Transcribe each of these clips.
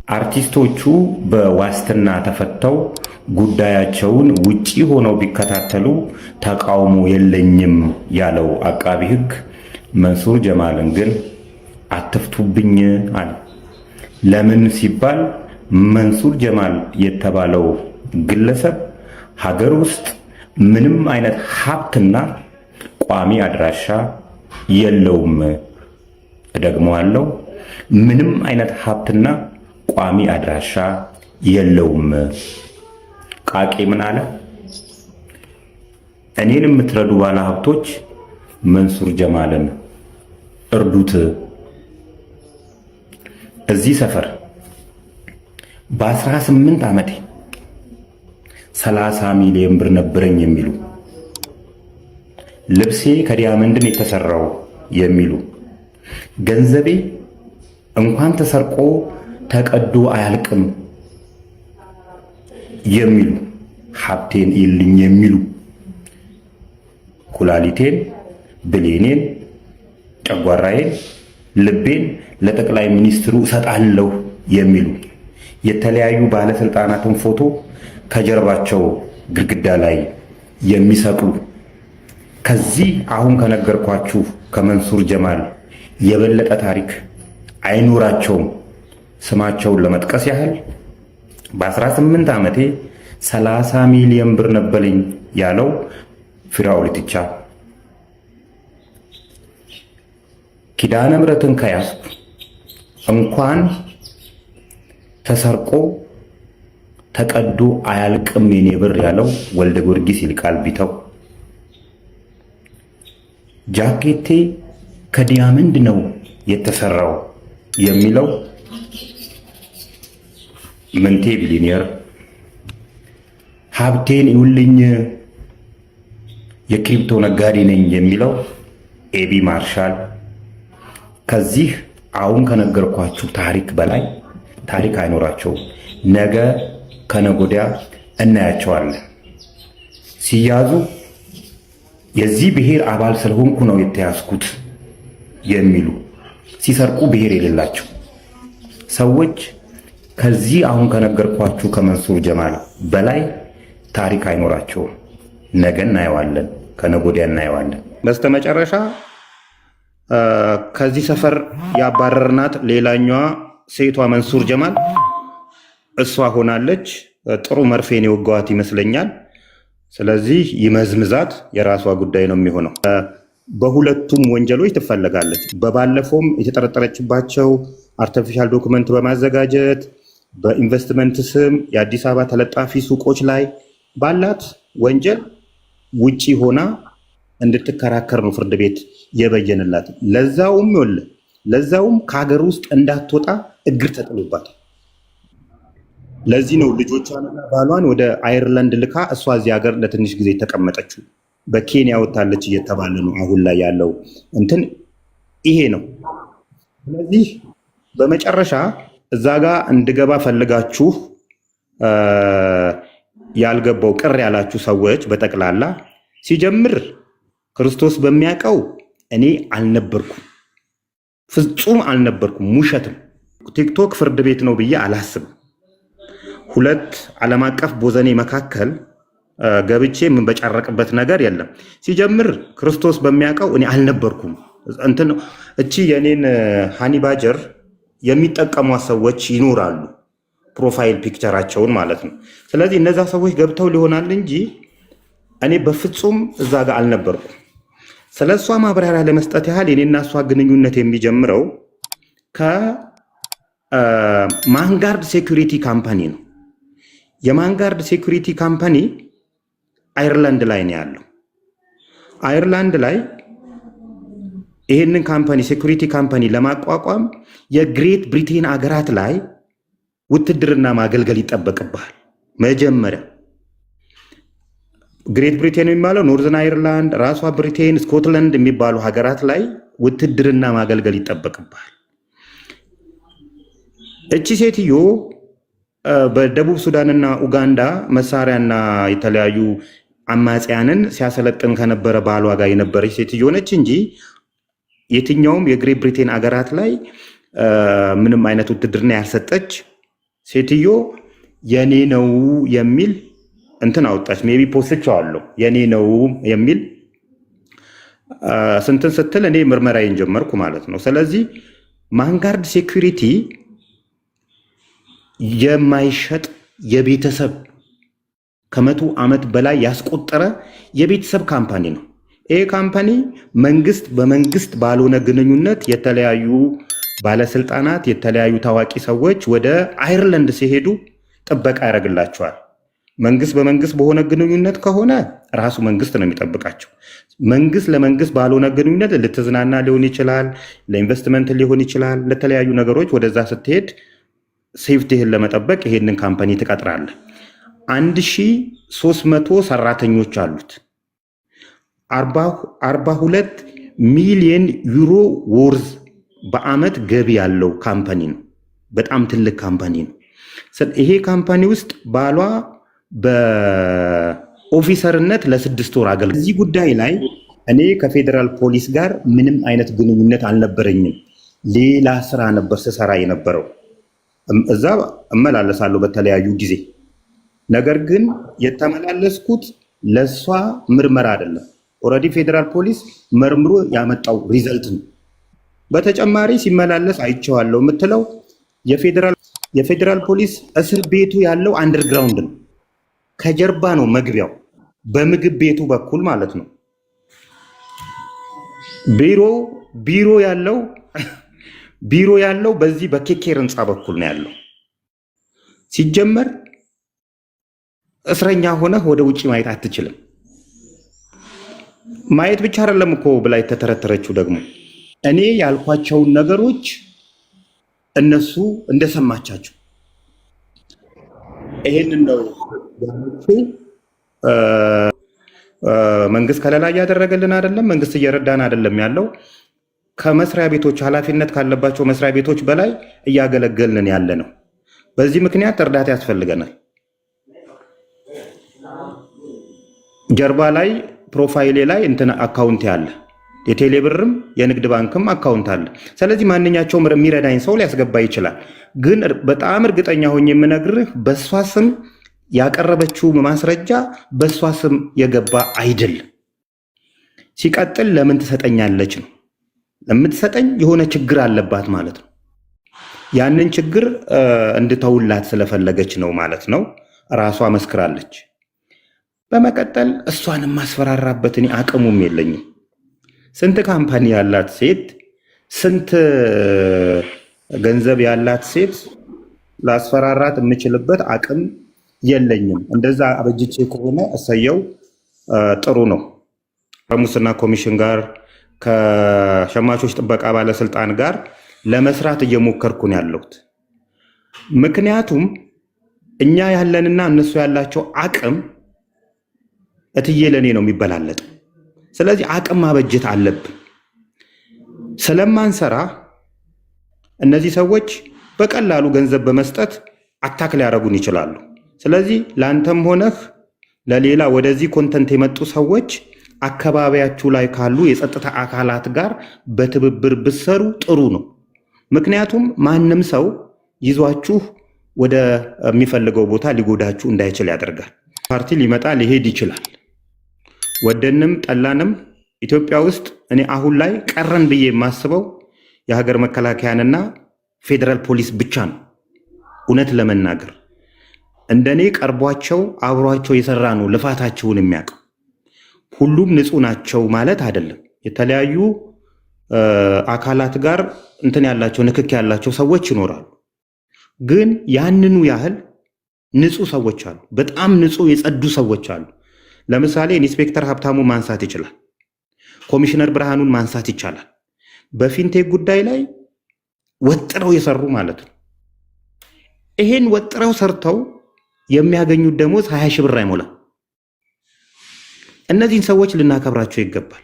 አርቲስቶቹ በዋስትና ተፈተው ጉዳያቸውን ውጪ ሆነው ቢከታተሉ ተቃውሞ የለኝም ያለው አቃቢ ሕግ መንሱር ጀማልን ግን አትፍቱብኝ አለ። ለምን ሲባል መንሱር ጀማል የተባለው ግለሰብ ሀገር ውስጥ ምንም አይነት ሀብትና ቋሚ አድራሻ የለውም። እደግመዋለሁ፣ ምንም አይነት ሀብትና ቋሚ አድራሻ የለውም። ቃቄ ምን አለ? እኔን የምትረዱ ባለ ሀብቶች መንሱር ጀማልን እርዱት። እዚህ ሰፈር በ18 ዓመቴ 30 ሚሊዮን ብር ነበረኝ የሚሉ፣ ልብሴ ከዲያመንድን የተሰራው የሚሉ፣ ገንዘቤ እንኳን ተሰርቆ ተቀዶ አያልቅም የሚሉ፣ ሀብቴን ይልኝ የሚሉ፣ ኩላሊቴን፣ ብሌኔን፣ ጨጓራዬን፣ ልቤን ለጠቅላይ ሚኒስትሩ እሰጣለሁ የሚሉ የተለያዩ ባለስልጣናትን ፎቶ ከጀርባቸው ግድግዳ ላይ የሚሰቅሉ ከዚህ አሁን ከነገርኳችሁ ከመንሱር ጀማል የበለጠ ታሪክ አይኖራቸውም። ስማቸውን ለመጥቀስ ያህል በ18 ዓመቴ 30 ሚሊዮን ብር ነበረኝ ያለው ፊራኦል ኢቲቻ፣ ኪዳነ ምሕረትን ከያዝኩ እንኳን ተሰርቆ ተቀዶ አያልቅም የኔ ብር ያለው ወልደ ጊዮርጊስ ይልቃል ቢተው፣ ጃኬቴ ከዲያመንድ ነው የተሰራው የሚለው ምንቴ ቢሊኒየር፣ ሀብቴን ይውልኝ የክሪፕቶ ነጋዴ ነኝ የሚለው ኤቢ ማርሻል ከዚህ አሁን ከነገርኳችሁ ታሪክ በላይ ታሪክ አይኖራቸውም። ነገ ከነጎዲያ እናያቸዋለን። ሲያዙ የዚህ ብሔር አባል ስለሆንኩ ነው የተያዝኩት የሚሉ፣ ሲሰርቁ ብሔር የሌላቸው ሰዎች ከዚህ አሁን ከነገርኳችሁ ከመንሱር ጀማል በላይ ታሪክ አይኖራቸውም። ነገ እናየዋለን፣ ከነጎዲያ እናየዋለን። በስተመጨረሻ ከዚህ ሰፈር ያባረርናት ሌላኛዋ ሴቷ መንሱር ጀማል እሷ ሆናለች። ጥሩ መርፌን የወጋዋት ይመስለኛል። ስለዚህ ይመዝምዛት፣ የራሷ ጉዳይ ነው የሚሆነው። በሁለቱም ወንጀሎች ትፈለጋለች። በባለፈውም የተጠረጠረችባቸው አርቲፊሻል ዶክመንት በማዘጋጀት በኢንቨስትመንት ስም የአዲስ አበባ ተለጣፊ ሱቆች ላይ ባላት ወንጀል ውጪ ሆና እንድትከራከር ነው ፍርድ ቤት የበየንላት። ለዛውም ከሀገር ውስጥ እንዳትወጣ እግር ተጥሎባታል። ለዚህ ነው ልጆቿንና ባሏን ወደ አየርላንድ ልካ እሷ እዚህ ሀገር ለትንሽ ጊዜ የተቀመጠችው። በኬንያ ወታለች እየተባለ ነው አሁን ላይ ያለው እንትን ይሄ ነው። ስለዚህ በመጨረሻ እዛ ጋር እንድገባ ፈልጋችሁ ያልገባው ቅር ያላችሁ ሰዎች በጠቅላላ ሲጀምር ክርስቶስ በሚያውቀው እኔ አልነበርኩም፣ ፍጹም አልነበርኩም፣ ውሸትም። ቲክቶክ ፍርድ ቤት ነው ብዬ አላስብም። ሁለት ዓለም አቀፍ ቦዘኔ መካከል ገብቼ የምንበጫረቅበት ነገር የለም። ሲጀምር ክርስቶስ በሚያውቀው እኔ አልነበርኩም። እንትን እቺ የኔን ሃኒ ባጀር የሚጠቀሙ ሰዎች ይኖራሉ፣ ፕሮፋይል ፒክቸራቸውን ማለት ነው። ስለዚህ እነዛ ሰዎች ገብተው ሊሆናል እንጂ እኔ በፍጹም እዛ ጋር አልነበርኩም። ስለ እሷ ማብራሪያ ለመስጠት ያህል የኔና እሷ ግንኙነት የሚጀምረው ከማንጋርድ ሴኩሪቲ ካምፓኒ ነው። የማንጋርድ ሴኩሪቲ ካምፓኒ አየርላንድ ላይ ነው ያለው። አየርላንድ ላይ ይህንን ካምፓኒ ሴኩሪቲ ካምፓኒ ለማቋቋም የግሬት ብሪቴን አገራት ላይ ውትድርና ማገልገል ይጠበቅብሃል። መጀመሪያ ግሬት ብሪቴን የሚባለው ኖርዘርን አየርላንድ፣ ራሷ ብሪቴን፣ ስኮትላንድ የሚባሉ ሀገራት ላይ ውትድርና ማገልገል ይጠበቅብሃል። እቺ ሴትዮ በደቡብ ሱዳንና ኡጋንዳ መሳሪያና የተለያዩ አማጽያንን ሲያሰለጥን ከነበረ ባሏ ጋር የነበረች ሴትዮ ነች እንጂ የትኛውም የግሬት ብሪቴን አገራት ላይ ምንም አይነት ውትድርና ያልሰጠች ሴትዮ የኔ ነው የሚል እንትን አወጣች። ሜቢ ፖስቼዋለሁ። የኔ ነው የሚል ስንትን ስትል እኔ ምርመራዬን ጀመርኩ ማለት ነው። ስለዚህ ማንጋርድ ሴኩሪቲ የማይሸጥ የቤተሰብ ከ100 ዓመት በላይ ያስቆጠረ የቤተሰብ ካምፓኒ ነው። ይሄ ካምፓኒ በመንግስት ባልሆነ ግንኙነት የተለያዩ ባለስልጣናት፣ የተለያዩ ታዋቂ ሰዎች ወደ አየርላንድ ሲሄዱ ጥበቃ ያደርግላቸዋል። መንግስት በመንግስት በሆነ ግንኙነት ከሆነ ራሱ መንግስት ነው የሚጠብቃቸው። መንግስት ለመንግስት ባልሆነ ግንኙነት ልትዝናና ሊሆን ይችላል፣ ለኢንቨስትመንት ሊሆን ይችላል፣ ለተለያዩ ነገሮች ወደዛ ስትሄድ ሴፍቲህን ለመጠበቅ ይሄንን ካምፓኒ ትቀጥራለህ። 1300 ሰራተኞች አሉት። 42 ሚሊዮን ዩሮ ወርዝ በአመት ገቢ ያለው ካምፓኒ ነው። በጣም ትልቅ ካምፓኒ ነው። ይሄ ካምፓኒ ውስጥ ባሏ በኦፊሰርነት ለ6 ወር አገልግሏል። እዚህ ጉዳይ ላይ እኔ ከፌዴራል ፖሊስ ጋር ምንም አይነት ግንኙነት አልነበረኝም። ሌላ ስራ ነበር ስሰራ የነበረው። እዛ እመላለሳለሁ በተለያዩ ጊዜ። ነገር ግን የተመላለስኩት ለእሷ ምርመራ አይደለም። ኦልሬዲ ፌዴራል ፖሊስ መርምሮ ያመጣው ሪዘልት ነው። በተጨማሪ ሲመላለስ አይቼዋለሁ የምትለው የፌዴራል ፖሊስ እስር ቤቱ ያለው አንደርግራውንድ ነው። ከጀርባ ነው መግቢያው፣ በምግብ ቤቱ በኩል ማለት ነው። ቢሮ ያለው በዚህ በኬኬር ህንፃ በኩል ነው ያለው። ሲጀመር እስረኛ ሆነህ ወደ ውጭ ማየት አትችልም። ማየት ብቻ አይደለም እኮ ብላ የተተረተረችው ደግሞ እኔ ያልኳቸውን ነገሮች እነሱ እንደሰማቻቸው ይሄንን ነው መንግስት ከለላ እያደረገልን አይደለም፣ መንግስት እየረዳን አይደለም ያለው። ከመስሪያ ቤቶች ኃላፊነት ካለባቸው መስሪያ ቤቶች በላይ እያገለገልን ያለ ነው። በዚህ ምክንያት እርዳታ ያስፈልገናል። ጀርባ ላይ ፕሮፋይሌ ላይ እንትን አካውንት ያለ የቴሌብርም የንግድ ባንክም አካውንት አለ። ስለዚህ ማንኛቸውም የሚረዳኝ ሰው ሊያስገባ ይችላል። ግን በጣም እርግጠኛ ሆኜ የምነግርህ በእሷ ስም ያቀረበችው ማስረጃ በእሷ ስም የገባ አይደለም። ሲቀጥል ለምን ትሰጠኛለች ነው። ለምትሰጠኝ የሆነ ችግር አለባት ማለት ነው። ያንን ችግር እንድተውላት ስለፈለገች ነው ማለት ነው። ራሷ መስክራለች። በመቀጠል እሷን ማስፈራራበት እኔ አቅሙም የለኝም። ስንት ካምፓኒ ያላት ሴት፣ ስንት ገንዘብ ያላት ሴት ላስፈራራት የምችልበት አቅም የለኝም። እንደዛ አበጅቼ ከሆነ እሰየው፣ ጥሩ ነው። ከሙስና ኮሚሽን ጋር ከሸማቾች ጥበቃ ባለስልጣን ጋር ለመስራት እየሞከርኩ ነው ያለሁት። ምክንያቱም እኛ ያለንና እነሱ ያላቸው አቅም እትዬ ለኔ ነው የሚበላለጥ። ስለዚህ አቅም ማበጀት አለብን። ስለማንሰራ እነዚህ ሰዎች በቀላሉ ገንዘብ በመስጠት አታክ ሊያደርጉን ይችላሉ። ስለዚህ ለአንተም ሆነህ ለሌላ ወደዚህ ኮንተንት የመጡ ሰዎች አካባቢያችሁ ላይ ካሉ የጸጥታ አካላት ጋር በትብብር ብሰሩ ጥሩ ነው። ምክንያቱም ማንም ሰው ይዟችሁ ወደ የሚፈልገው ቦታ ሊጎዳችሁ እንዳይችል ያደርጋል። ፓርቲ ሊመጣ ሊሄድ ይችላል። ወደንም ጠላንም ኢትዮጵያ ውስጥ እኔ አሁን ላይ ቀረን ብዬ የማስበው የሀገር መከላከያንና ፌዴራል ፖሊስ ብቻ ነው። እውነት ለመናገር እንደኔ ቀርቧቸው አብሯቸው የሰራ ነው ልፋታቸውን የሚያውቀው። ሁሉም ንጹህ ናቸው ማለት አይደለም። የተለያዩ አካላት ጋር እንትን ያላቸው ንክክ ያላቸው ሰዎች ይኖራሉ። ግን ያንኑ ያህል ንጹህ ሰዎች አሉ። በጣም ንጹህ የጸዱ ሰዎች አሉ። ለምሳሌ ኢንስፔክተር ሀብታሙ ማንሳት ይችላል። ኮሚሽነር ብርሃኑን ማንሳት ይቻላል። በፊንቴክ ጉዳይ ላይ ወጥረው የሰሩ ማለት ነው። ይሄን ወጥረው ሰርተው የሚያገኙት ደሞዝ 20 ሺህ ብር አይሞላም። እነዚህን ሰዎች ልናከብራቸው ይገባል።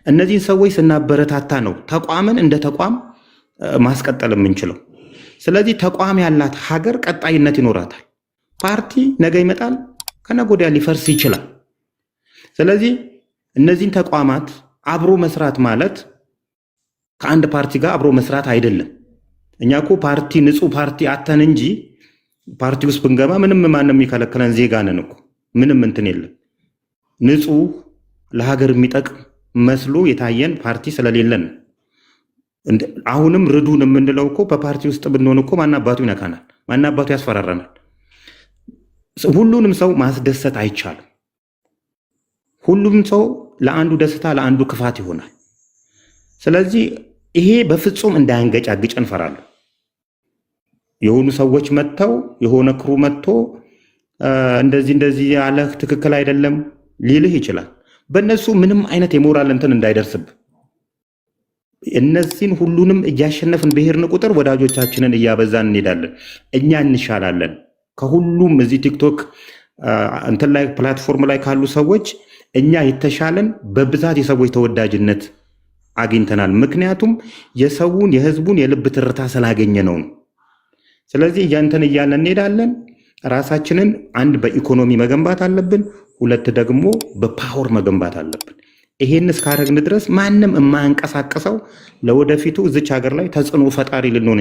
እነዚህን ሰዎች ስናበረታታ ነው ተቋምን እንደ ተቋም ማስቀጠል የምንችለው። ስለዚህ ተቋም ያላት ሀገር ቀጣይነት ይኖራታል። ፓርቲ ነገ ይመጣል፣ ከነገ ወዲያ ሊፈርስ ይችላል። ስለዚህ እነዚህን ተቋማት አብሮ መስራት ማለት ከአንድ ፓርቲ ጋር አብሮ መስራት አይደለም። እኛ እኮ ፓርቲ ንጹህ ፓርቲ አተን እንጂ ፓርቲ ውስጥ ብንገባ ምንም ማንም የሚከለክለን ዜጋ ነን እኮ ምንም እንትን የለም። ንጹህ ለሀገር የሚጠቅም መስሎ የታየን ፓርቲ ስለሌለን አሁንም ርዱን የምንለው እኮ በፓርቲ ውስጥ ብንሆን እኮ ማናባቱ ይነካናል፣ ማናባቱ ያስፈራረናል። ሁሉንም ሰው ማስደሰት አይቻልም። ሁሉም ሰው ለአንዱ ደስታ ለአንዱ ክፋት ይሆናል። ስለዚህ ይሄ በፍጹም እንዳያንገጫግጭ እንፈራለሁ። የሆኑ ሰዎች መጥተው የሆነ ክሩ መጥቶ እንደዚህ ያለህ ትክክል አይደለም ሊልህ ይችላል። በእነሱ ምንም አይነት የሞራል እንትን እንዳይደርስብ እነዚህን ሁሉንም እያሸነፍን ብሄርን ቁጥር ወዳጆቻችንን እያበዛን እንሄዳለን። እኛ እንሻላለን ከሁሉም እዚህ ቲክቶክ እንትን ላይ ፕላትፎርም ላይ ካሉ ሰዎች እኛ የተሻለን በብዛት የሰዎች ተወዳጅነት አግኝተናል። ምክንያቱም የህዝቡን የልብ ትርታ ስላገኘ ነው። ስለዚህ እያንተን እያለን እንሄዳለን። ራሳችንን አንድ በኢኮኖሚ መገንባት አለብን፣ ሁለት ደግሞ በፓወር መገንባት አለብን። ይሄን እስካደረግን ድረስ ማንም የማያንቀሳቀሰው ለወደፊቱ እዚች ሀገር ላይ ተጽዕኖ ፈጣሪ ልንሆን